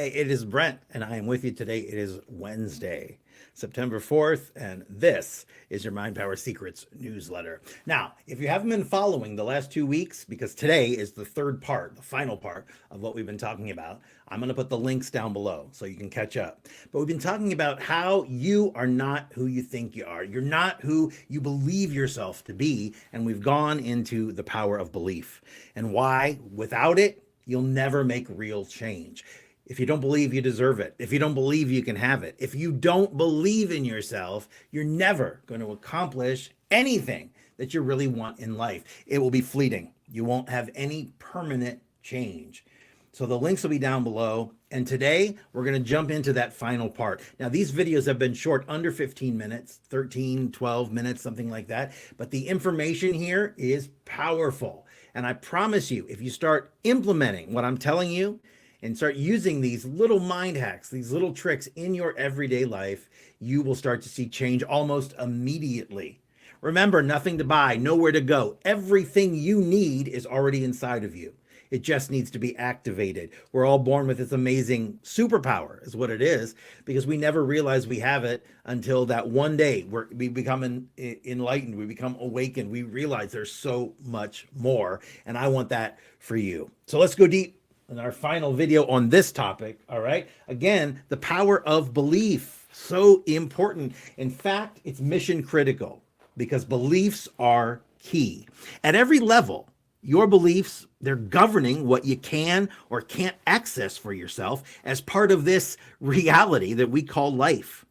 Hey, it is Brent, and I am with you today. It is Wednesday, September 4th, and this is your Mind Power Secrets newsletter. Now, if you haven't been following the last 2 weeks, because today is the third part, the final part of what we've been talking about, I'm going to put the links down below so you can catch up. But we've been talking about how you are not who you think you are. You're not who you believe yourself to be, and we've gone into the power of belief and why, without it, you'll never make real change. If you don't believe you deserve it, if you don't believe you can have it, if you don't believe in yourself, you're never going to accomplish anything that you really want in life. It will be fleeting. You won't have any permanent change. So the links will be down below. And today we're going to jump into that final part. Now, these videos have been short, under 15 minutes, 13, 12 minutes, something like that. But the information here is powerful. And I promise you, if you start implementing what I'm telling you, and start using these little mind hacks, these little tricks in your everyday life, you will start to see change almost immediately. Remember, nothing to buy, nowhere to go. Everything you need is already inside of you. It just needs to be activated. We're all born with this amazing superpower, is what it is, because we never realize we have it until that one day we become enlightened, we become awakened, we realize there's so much more, and I want that for you. So let's go deep in our final video on this topic. All right. Again, the power of belief. So important. In fact, it's mission critical because beliefs are key. At every level, your beliefs, they're governing what you can or can't access for yourself as part of this reality that we call life.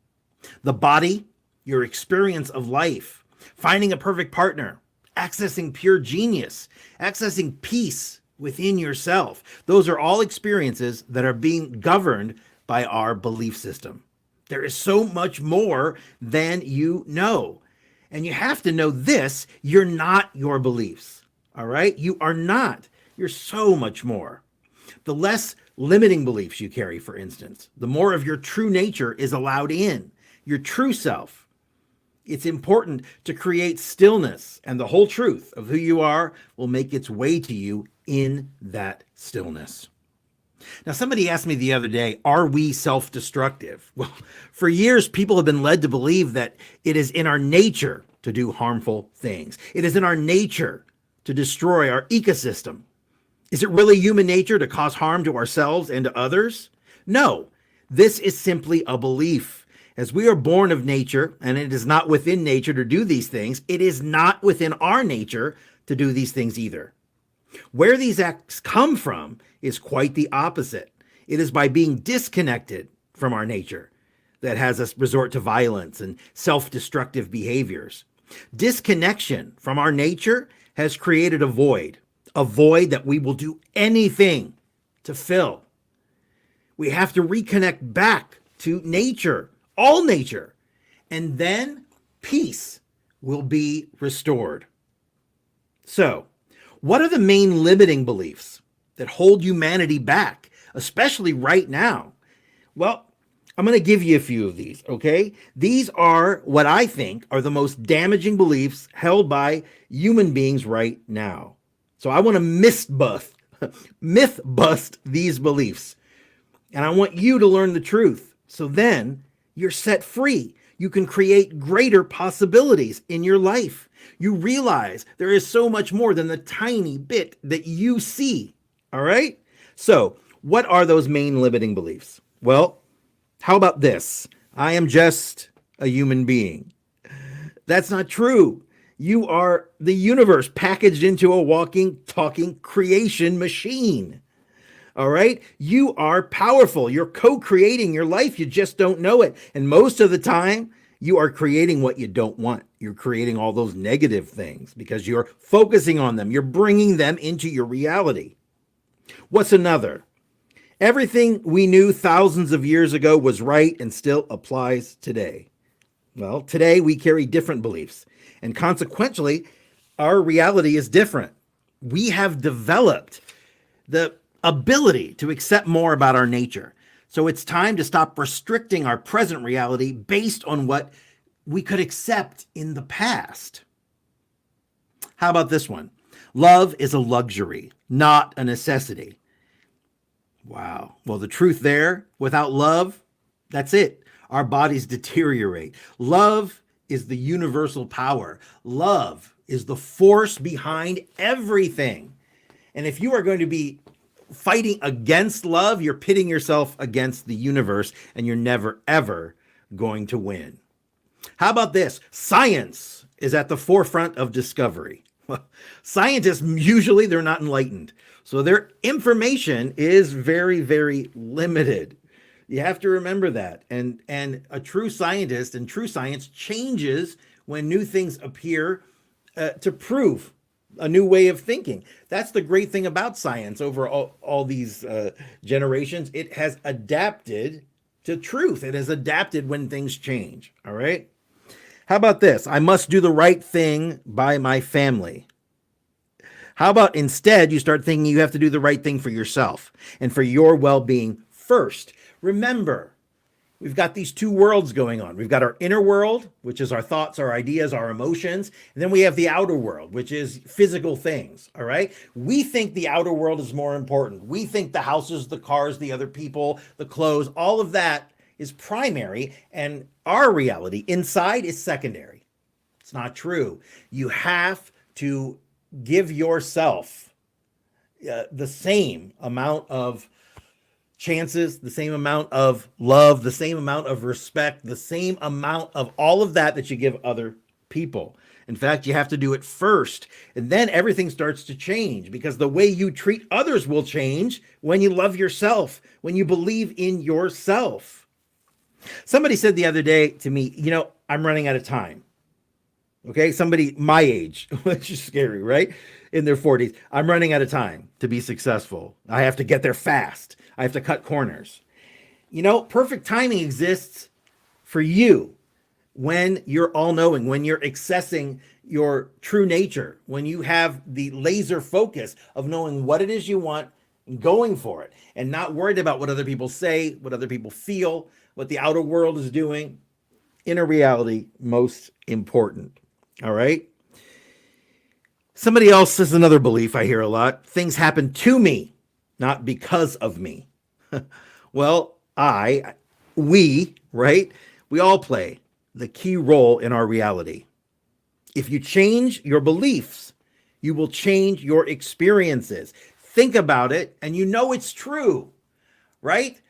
The body, your experience of life, finding a perfect partner, accessing pure genius, accessing peace within yourself. Those are all experiences that are being governed by our belief system. There is so much more than you know. And you have to know this, you're not your beliefs. All right? You are not. You're so much more. The less limiting beliefs you carry, for instance, the more of your true nature is allowed in, your true self. It's important to create stillness, and the whole truth of who you are will make its way to you in that stillness. Now, somebody asked me the other day, are we self-destructive? Well, for years, people have been led to believe that it is in our nature to do harmful things. It is in our nature to destroy our ecosystem. Is it really human nature to cause harm to ourselves and to others? No, this is simply a belief. As we are born of nature, and it is not within nature to do these things, it is not within our nature to do these things either. Where these acts come from is quite the opposite. It is by being disconnected from our nature that has us resort to violence and self-destructive behaviors. Disconnection from our nature has created a void that we will do anything to fill. We have to reconnect back to nature, all nature, and then peace will be restored. So, what are the main limiting beliefs that hold humanity back, especially right now? Well, I'm going to give you a few of these, okay? These are what I think are the most damaging beliefs held by human beings right now. So I want to myth bust these beliefs. And I want you to learn the truth. So then you're set free. You can create greater possibilities in your life. You realize there is so much more than the tiny bit that you see. All right? So, what are those main limiting beliefs? Well, how about this? I am just a human being. That's not true. You are the universe packaged into a walking, talking creation machine. All right? You are powerful. You're co-creating your life. You just don't know it. And most of the time, you are creating what you don't want. You're creating all those negative things because you're focusing on them. You're bringing them into your reality. What's another? Everything we knew thousands of years ago was right and still applies today. Well, today we carry different beliefs, and consequently, our reality is different. We have developed the ability to accept more about our nature. So it's time to stop restricting our present reality based on what we could accept in the past. How about this one? Love is a luxury, not a necessity. Wow. Well, the truth there, without love, that's it. Our bodies deteriorate. Love is the universal power. Love is the force behind everything. And if you are going to be fighting against love, you're pitting yourself against the universe and you're never, ever going to win. How about this? Science is at the forefront of discovery. Scientists, usually they're not enlightened. So their information is very, very limited. You have to remember that. And a true scientist and true science changes when new things appear to prove a new way of thinking. That's the great thing about science over all these generations. It has adapted to truth. It has adapted when things change. All right. How about this? I must do the right thing by my family. How about instead you start thinking you have to do the right thing for yourself and for your well-being first? Remember, we've got these two worlds going on. We've got our inner world, which is our thoughts, our ideas, our emotions. And then we have the outer world, which is physical things. All right. We think the outer world is more important. We think the houses, the cars, the other people, the clothes, all of that is primary. And our reality inside is secondary. It's not true. You have to give yourself the same amount of chances, the same amount of love, the same amount of respect, the same amount of all of that you give other people. In fact, you have to do it first, and then everything starts to change because the way you treat others will change when you love yourself, when you believe in yourself. Somebody said the other day to me, I'm running out of time. Okay, somebody my age, which is scary, right? In their 40s. I'm running out of time to be successful. I have to get there fast. I have to cut corners. Perfect timing exists for you when you're all-knowing, when you're accessing your true nature, when you have the laser focus of knowing what it is you want and going for it, and not worried about what other people say, what other people feel, what the outer world is doing. Inner reality, most important. All right. Somebody else says another belief I hear a lot. Things happen to me, not because of me. Well, we, right? We all play the key role in our reality. If you change your beliefs, you will change your experiences. Think about it and it's true, right?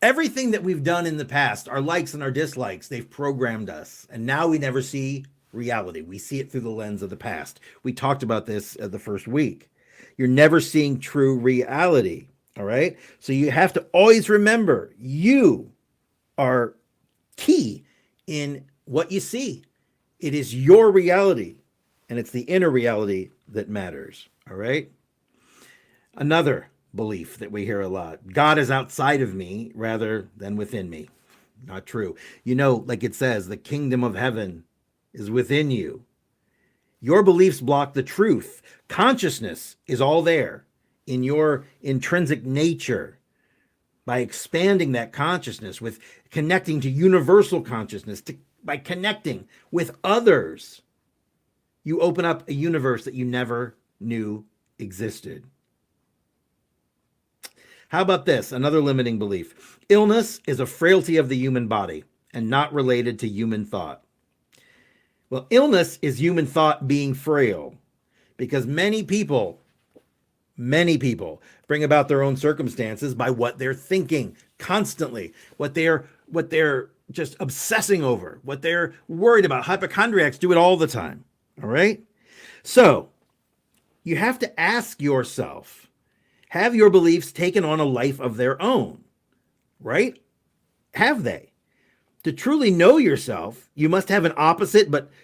Everything that we've done in the past, our likes and our dislikes, they've programmed us. And now we never see reality. We see it through the lens of the past. We talked about this the first week. You're never seeing true reality. All right. So you have to always remember you are key in what you see. It is your reality, and it's the inner reality that matters. All right. Another belief that we hear a lot: God is outside of me rather than within me. Not true. Like it says, the kingdom of heaven is within you. Your beliefs block the truth. Consciousness is all there in your intrinsic nature. By expanding that consciousness with connecting to universal consciousness, by connecting with others, you open up a universe that you never knew existed. How about this? Another limiting belief. Illness is a frailty of the human body and not related to human thought. Well, illness is human thought being frail because many people bring about their own circumstances by what they're thinking constantly, what they're just obsessing over, what they're worried about. Hypochondriacs do it all the time. All right. So you have to ask yourself, have your beliefs taken on a life of their own? Right? Have they? To truly know yourself, you must have an opposite, but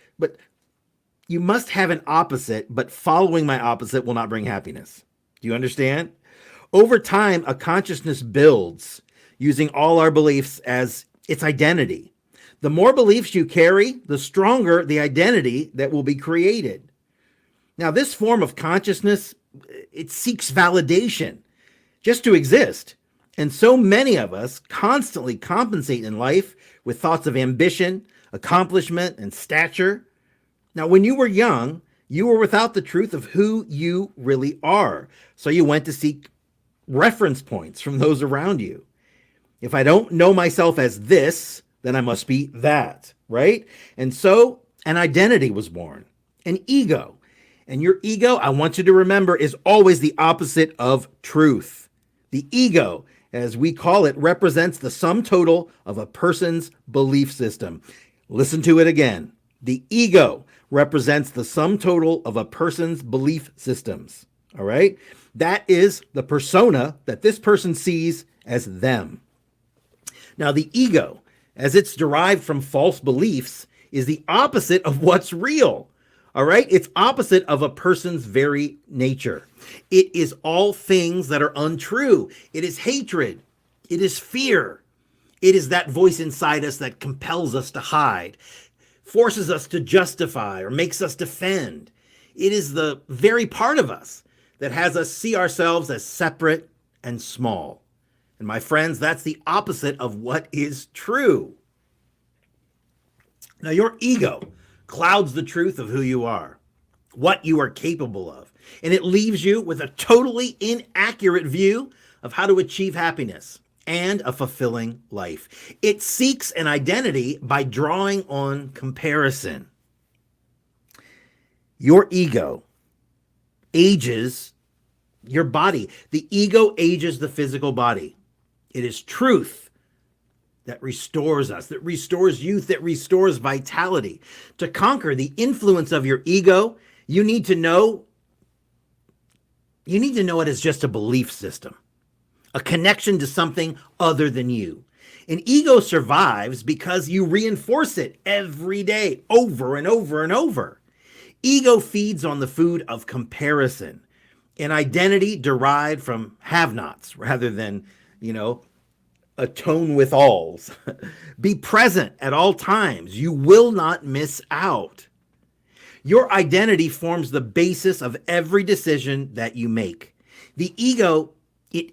following my opposite will not bring happiness. Do you understand? Over time, a consciousness builds using all our beliefs as its identity. The more beliefs you carry, the stronger the identity that will be created. Now, this form of consciousness, it seeks validation just to exist. And so many of us constantly compensate in life with thoughts of ambition, accomplishment, and stature. Now, when you were young, you were without the truth of who you really are. So you went to seek reference points from those around you. If I don't know myself as this, then I must be that, right? And so an identity was born, an ego. And your ego, I want you to remember, is always the opposite of truth. The ego, as we call it, represents the sum total of a person's belief system. Listen to it again. The ego represents the sum total of a person's belief systems. All right? That is the persona that this person sees as them. Now, the ego, as it's derived from false beliefs, is the opposite of what's real. All right? It's opposite of a person's very nature. It is all things that are untrue. It is hatred. It is fear. It is that voice inside us that compels us to hide, forces us to justify, or makes us defend. It is the very part of us that has us see ourselves as separate and small. And my friends, that's the opposite of what is true. Now, your ego clouds the truth of who you are, what you are capable of, and it leaves you with a totally inaccurate view of how to achieve happiness and a fulfilling life. It seeks an identity by drawing on comparison. Your ego ages your body. The ego ages the physical body. It is truth that restores us, that restores youth, that restores vitality. To conquer the influence of your ego, you need to know it as just a belief system, a connection to something other than you. An ego survives because you reinforce it every day, over and over and over. Ego feeds on the food of comparison, an identity derived from have-nots rather than, atone with alls. Be present at all times. You will not miss out. Your identity forms the basis of every decision that you make. The ego, it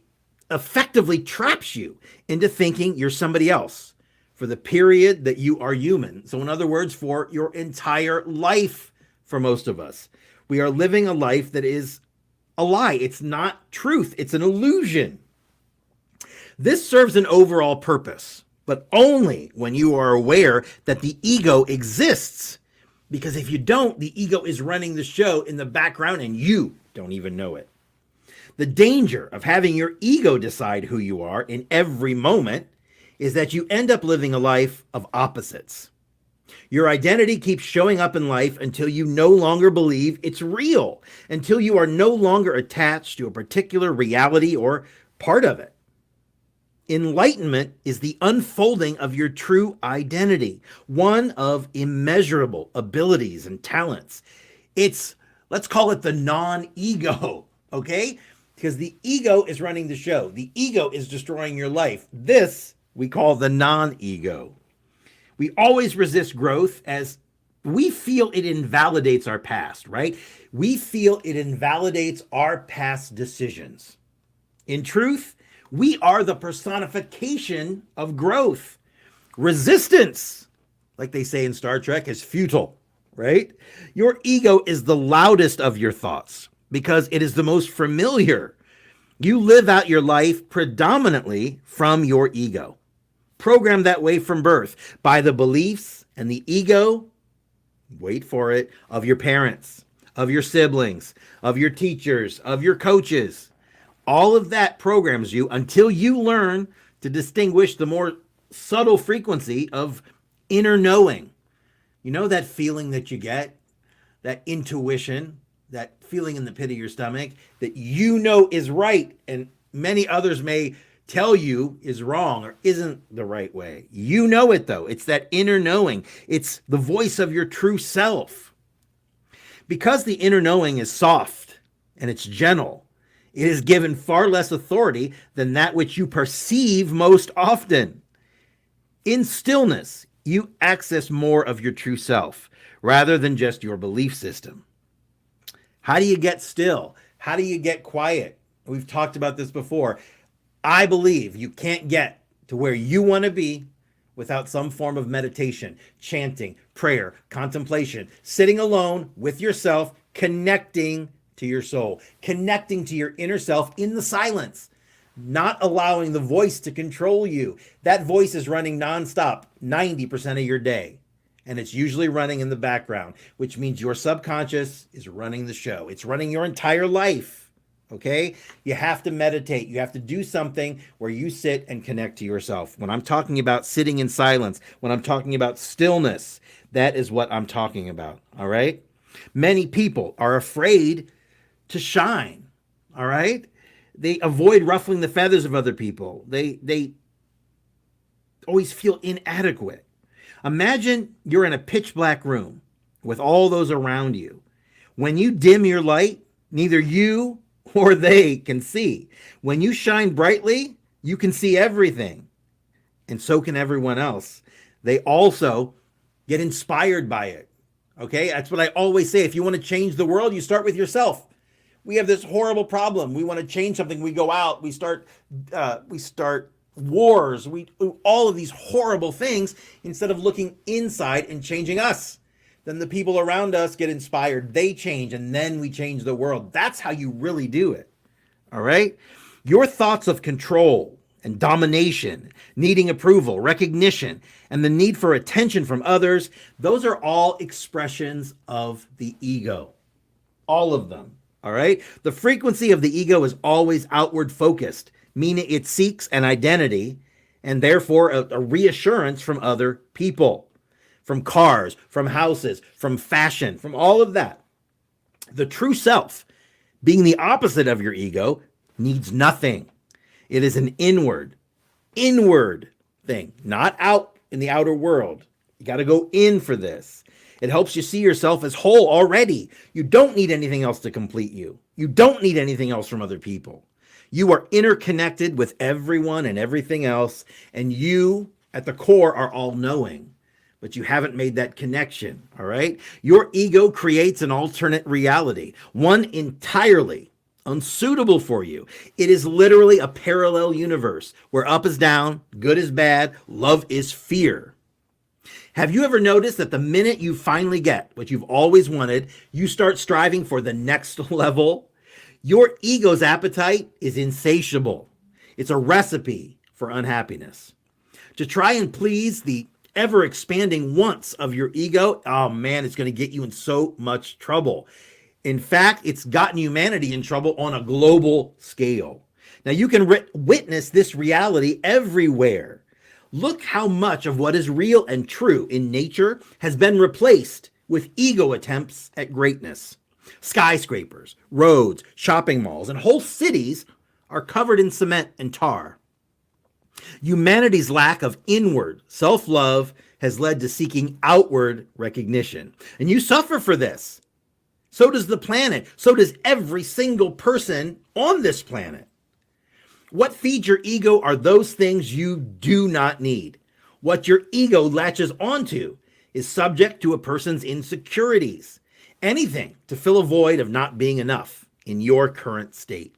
effectively traps you into thinking you're somebody else for the period that you are human. So in other words, for your entire life, for most of us, we are living a life that is a lie. It's not truth. It's an illusion. This serves an overall purpose, but only when you are aware that the ego exists. Because if you don't, the ego is running the show in the background and you don't even know it. The danger of having your ego decide who you are in every moment is that you end up living a life of opposites. Your identity keeps showing up in life until you no longer believe it's real, until you are no longer attached to a particular reality or part of it. Enlightenment is the unfolding of your true identity, one of immeasurable abilities and talents. It's, let's call it the non-ego, okay? Because the ego is running the show. The ego is destroying your life. This we call the non-ego. We always resist growth as we feel it invalidates our past, right? We feel it invalidates our past decisions. In truth, we are the personification of growth. Resistance, like they say in Star Trek, is futile, right? Your ego is the loudest of your thoughts because it is the most familiar. You live out your life predominantly from your ego, programmed that way from birth by the beliefs and the ego, wait for it, of your parents, of your siblings, of your teachers, of your coaches. All of that programs you until you learn to distinguish the more subtle frequency of inner knowing. You know that feeling that you get, that intuition, that feeling in the pit of your stomach that you know is right and many others may tell you is wrong or isn't the right way. You know it though. It's that inner knowing. It's the voice of your true self. Because the inner knowing is soft and it's gentle, it is given far less authority than that which you perceive most often. In stillness, you access more of your true self rather than just your belief system. How do you get still? How do you get quiet? We've talked about this before. I believe you can't get to where you want to be without some form of meditation, chanting, prayer, contemplation, sitting alone with yourself, connecting to your soul, connecting to your inner self in the silence. not allowing the voice to control you. That voice is running nonstop 90% of your day. And it's usually running in the background, which means your subconscious is running the show. It's running your entire life. Okay? You have to meditate. You have to do something where you sit and connect to yourself. When I'm talking about sitting in silence, when I'm talking about stillness, that is what I'm talking about. All right? Many people are afraid to shine. All right? They avoid ruffling the feathers of other people. They always feel inadequate. Imagine you're in a pitch black room with all those around you. When you dim your light, neither you or they can see. When you shine brightly, you can see everything. And so can everyone else. They also get inspired by it. Okay? That's what I always say. If you want to change the world, you start with yourself. We have this horrible problem. We want to change something. We go out, we start wars, we do all of these horrible things instead of looking inside and changing us. Then the people around us get inspired, they change, and then we change the world. That's how you really do it. All right? Your thoughts of control and domination, needing approval, recognition, and the need for attention from others, those are all expressions of the ego. All of them. All right? The frequency of the ego is always outward focused, meaning it seeks an identity and therefore a reassurance from other people, from cars, from houses, from fashion, from all of that. The true self, being the opposite of your ego, needs nothing. It is an inward thing, not out in the outer world. You got to go in for this. It helps you see yourself as whole already. You don't need anything else to complete you. You don't need anything else from other people. You are interconnected with everyone and everything else, and you, at the core, are all-knowing, but you haven't made that connection, all right? Your ego creates an alternate reality, one entirely unsuitable for you. It is literally a parallel universe where up is down, good is bad, love is fear. Have you ever noticed that the minute you finally get what you've always wanted, you start striving for the next level? Your ego's appetite is insatiable. It's a recipe for unhappiness. To try and please the ever-expanding wants of your ego, oh man, it's going to get you in so much trouble. In fact, it's gotten humanity in trouble on a global scale. Now, you can witness this reality everywhere. Look how much of what is real and true in nature has been replaced with ego attempts at greatness. Skyscrapers, roads, shopping malls, and whole cities are covered in cement and tar. Humanity's lack of inward self-love has led to seeking outward recognition. And you suffer for this. So does the planet. So does every single person on this planet. What feeds your ego are those things you do not need. What your ego latches onto is subject to a person's insecurities. Anything to fill a void of not being enough in your current state.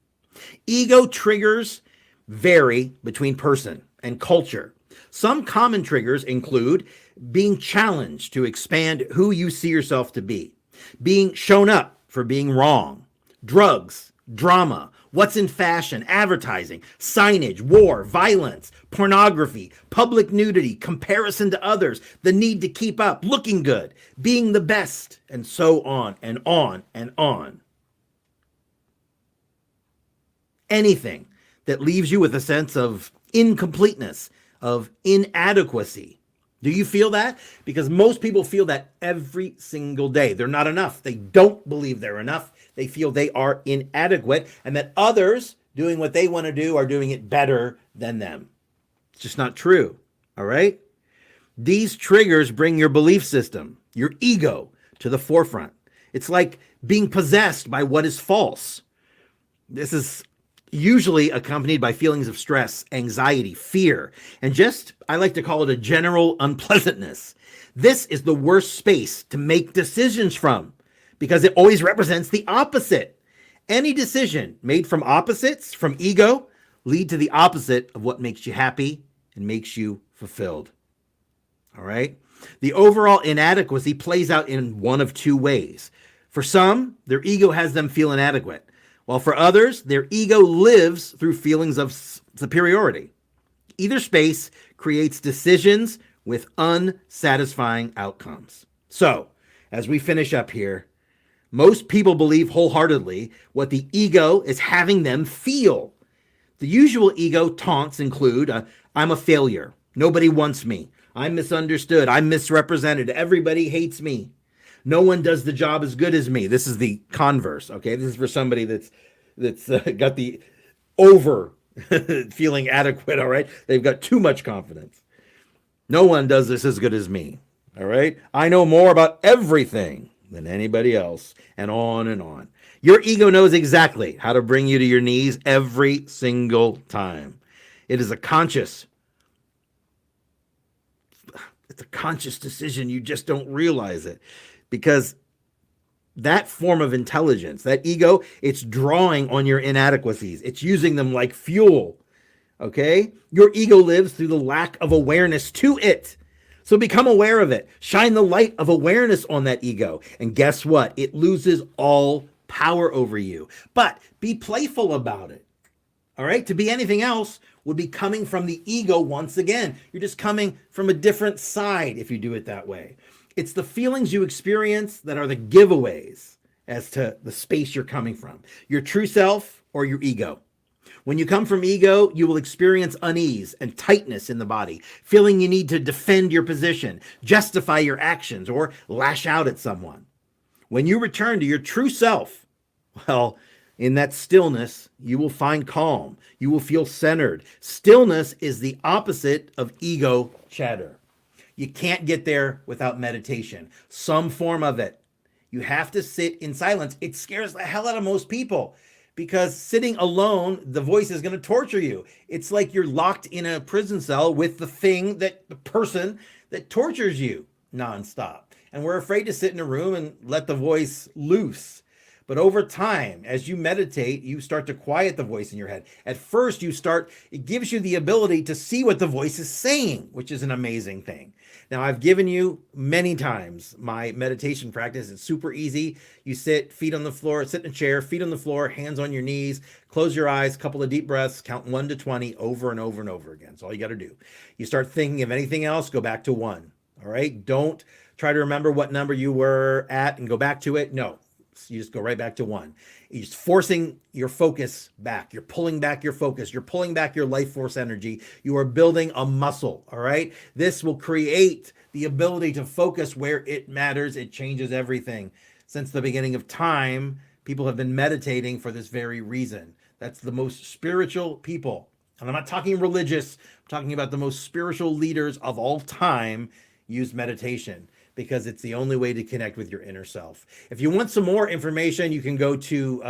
Ego triggers vary between person and culture. Some common triggers include being challenged to expand who you see yourself to be, being shown up for being wrong, drugs, drama, what's in fashion, advertising, signage, war, violence, pornography, public nudity, comparison to others, the need to keep up, looking good, being the best, and so on and on and on. Anything that leaves you with a sense of incompleteness, of inadequacy. Do you feel that? Because most people feel that every single day. They're not enough. They don't believe they're enough. They feel they are inadequate and that others doing what they want to do are doing it better than them. It's just not true. All right? These triggers bring your belief system, your ego, to the forefront. It's like being possessed by what is false. This is usually accompanied by feelings of stress, anxiety, fear, and just, I like to call it a general unpleasantness. This is the worst space to make decisions from because it always represents the opposite. Any decision made from opposites, from ego, lead to the opposite of what makes you happy and makes you fulfilled. All right? The overall inadequacy plays out in one of two ways. For some, their ego has them feel inadequate, while for others, their ego lives through feelings of superiority. Either space creates decisions with unsatisfying outcomes. So, as we finish up here, most people believe wholeheartedly what the ego is having them feel. The usual ego taunts include I'm a failure. Nobody wants me. I'm misunderstood. I'm misrepresented. Everybody hates me. No one does the job as good as me. This is the converse, okay? This is for somebody that's got the over feeling adequate, all right? They've got too much confidence. No one does this as good as me, all right? I know more about everything than anybody else, and on and on. Your ego knows exactly how to bring you to your knees every single time. It is a conscious decision. You just don't realize it, because that form of intelligence, that ego, it's drawing on your inadequacies. It's using them like fuel, okay? Your ego lives through the lack of awareness to it. So become aware of it. Shine the light of awareness on that ego. And guess what? It loses all power over you. But be playful about it. All right? To be anything else would be coming from the ego once again. You're just coming from a different side if you do it that way. It's the feelings you experience that are the giveaways as to the space you're coming from. Your true self or your ego. When you come from ego, you will experience unease and tightness in the body, feeling you need to defend your position, justify your actions, or lash out at someone. When you return to your true self, well, in that stillness, you will find calm. You will feel centered. Stillness is the opposite of ego chatter. You can't get there without meditation, some form of it. You have to sit in silence. It scares the hell out of most people because sitting alone, the voice is going to torture you. It's like you're locked in a prison cell with the person that tortures you nonstop. And we're afraid to sit in a room and let the voice loose. But over time, as you meditate, you start to quiet the voice in your head. At first, it gives you the ability to see what the voice is saying, which is an amazing thing. Now, I've given you many times my meditation practice. It's super easy. You sit, feet on the floor, sit in a chair, feet on the floor, hands on your knees, close your eyes, couple of deep breaths, count 1 to 20 over and over and over again. That's all you got to do. You start thinking of anything else, go back to 1. All right? Don't try to remember what number you were at and go back to it. No. You just go right back to 1. You're just forcing your focus back. You're pulling back your focus. You're pulling back your life force energy. You are building a muscle, all right? This will create the ability to focus where it matters. It changes everything. Since the beginning of time, people have been meditating for this very reason. That's the most spiritual people. And I'm not talking religious. I'm talking about the most spiritual leaders of all time use meditation, because it's the only way to connect with your inner self. If you want some more information, you can go to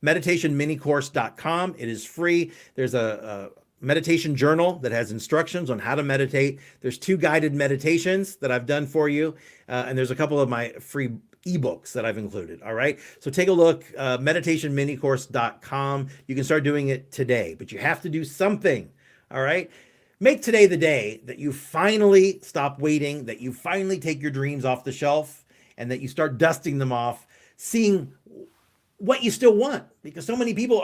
meditationminicourse.com. It is free. There's a meditation journal that has instructions on how to meditate. There's 2 guided meditations that I've done for you. And there's a couple of my free ebooks that I've included. All right. So take a look, meditationminicourse.com. You can start doing it today, but you have to do something. All right. Make today the day that you finally stop waiting, that you finally take your dreams off the shelf, and that you start dusting them off, seeing what you still want. Because so many people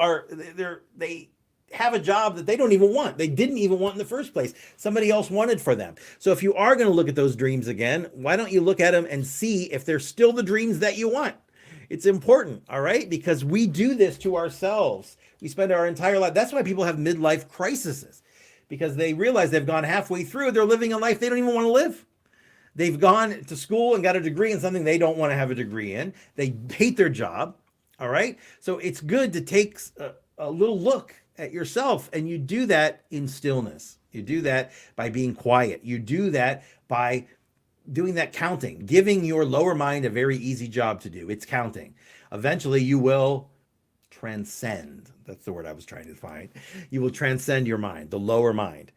they have a job that they don't even want. They didn't even want in the first place. Somebody else wanted for them. So if you are going to look at those dreams again, why don't you look at them and see if they're still the dreams that you want? It's important, all right? Because we do this to ourselves. We spend our entire life. That's why people have midlife crises. Because they realize they've gone halfway through, they're living a life they don't even want to live. They've gone to school and got a degree in something they don't want to have a degree in. They hate their job, all right? So it's good to take a little look at yourself, and you do that in stillness. You do that by being quiet. You do that by doing that counting, giving your lower mind a very easy job to do. It's counting. Eventually, you will transcend. That's the word I was trying to find. You will transcend your mind, the lower mind,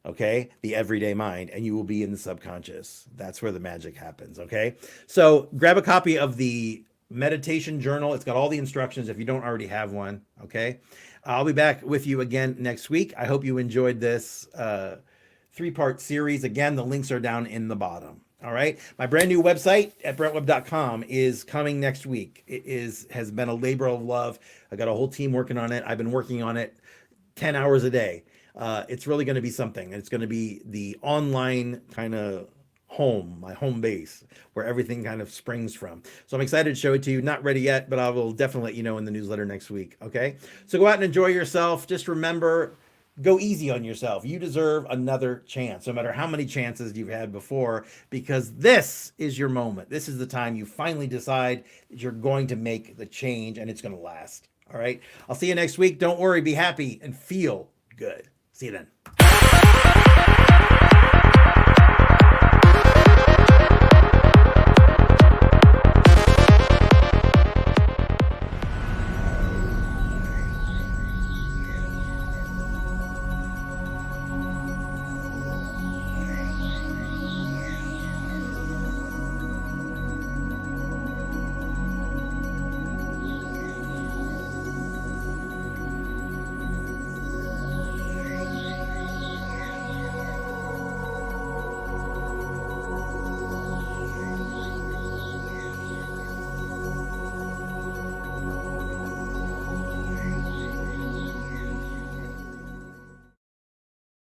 okay? The everyday mind, and you will be in the subconscious. That's where the magic happens, okay? So grab a copy of the meditation journal. It's got all the instructions if you don't already have one, okay? I'll be back with you again next week. I hope you enjoyed this 3-part series. Again, the links are down in the bottom. All right. My brand new website at brentwebb.com is coming next week. Has been a labor of love. I got a whole team working on it. I've been working on it 10 hours a day. It's really going to be something. It's going to be the online kind of home, my home base, where everything kind of springs from. So I'm excited to show it to you. Not ready yet, but I will definitely let you know in the newsletter next week. Okay. So go out and enjoy yourself. Just remember, go easy on yourself. You deserve another chance, no matter how many chances you've had before, because this is your moment. This is the time you finally decide that you're going to make the change and it's going to last. All right. I'll see you next week. Don't worry, be happy and feel good. See you then.